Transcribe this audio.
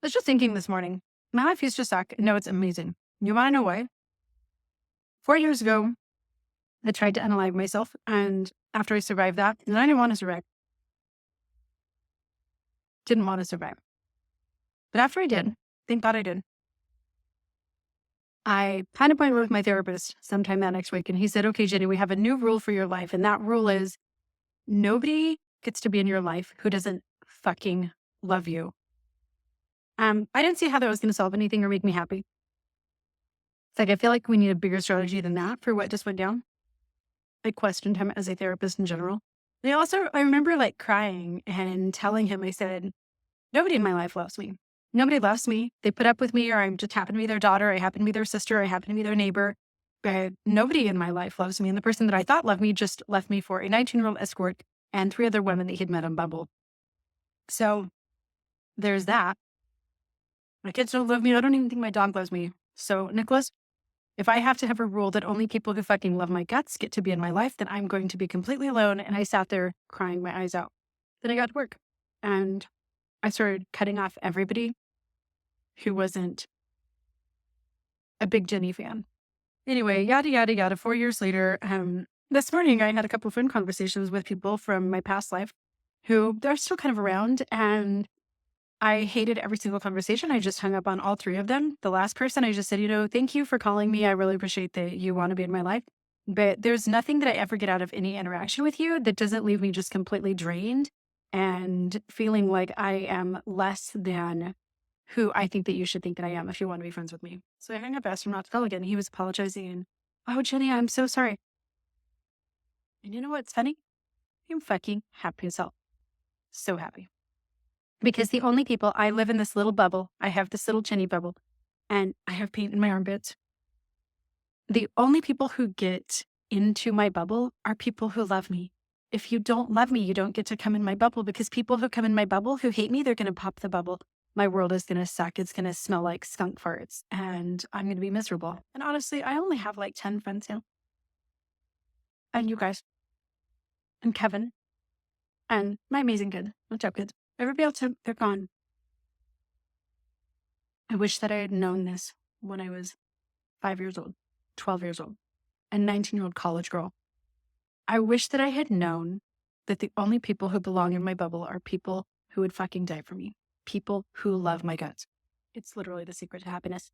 was just thinking this morning, my life used to suck. No, it's amazing. You want to know why? 4 years ago, I tried to unalive myself. And after I survived that, and I didn't want to survive, didn't want to survive. But after I did, thank God I did, I had an appointment with my therapist sometime that next week. And he said, okay, Jenny, we have a new rule for your life. And that rule is nobody gets to be in your life who doesn't fucking love you. I didn't see how that was going to solve anything or make me happy. It's like, I feel like we need a bigger strategy than that for what just went down. I questioned him as a therapist in general. And I remember like crying and telling him, I said, nobody in my life loves me. Nobody loves me. They put up with me, or I just happen to be their daughter. I happen to be their sister. I happen to be their neighbor. But nobody in my life loves me. And the person that I thought loved me just left me for a 19-year-old escort and 3 other women that he'd met on Bumble. So there's that. My kids don't love me. I don't even think my dog loves me. So, Nicholas, if I have to have a rule that only people who fucking love my guts get to be in my life, then I'm going to be completely alone. And I sat there crying my eyes out. Then I got to work and I started cutting off everybody who wasn't a big Jenny fan. Anyway, yada, yada, yada. 4 years later, this morning I had a couple of phone conversations with people from my past life who they're still kind of around, and I hated every single conversation. I just hung up on all 3 of them. The last person, I just said, thank you for calling me. I really appreciate that you want to be in my life. But there's nothing that I ever get out of any interaction with you that doesn't leave me just completely drained and feeling like I am less than who I think that you should think that I am if you want to be friends with me. So I hung up, asked him not to call again. He was apologizing and, oh, Jenny, I'm so sorry. And you know what's funny? I'm fucking happy as hell. So happy. Because the only people, I live in this little bubble. I have this little Jenny bubble and I have paint in my armpits. The only people who get into my bubble are people who love me. If you don't love me, you don't get to come in my bubble, because people who come in my bubble who hate me, they're going to pop the bubble. My world is going to suck. It's going to smell like skunk farts and I'm going to be miserable. And honestly, I only have like 10 friends now. And you guys and Kevin and my amazing kid. What's up, kids? Everybody else, they're gone. I wish that I had known this when I was 5 years old, 12 years old, a 19-year-old college girl. I wish that I had known that the only people who belong in my bubble are people who would fucking die for me. People who love my guts. It's literally the secret to happiness.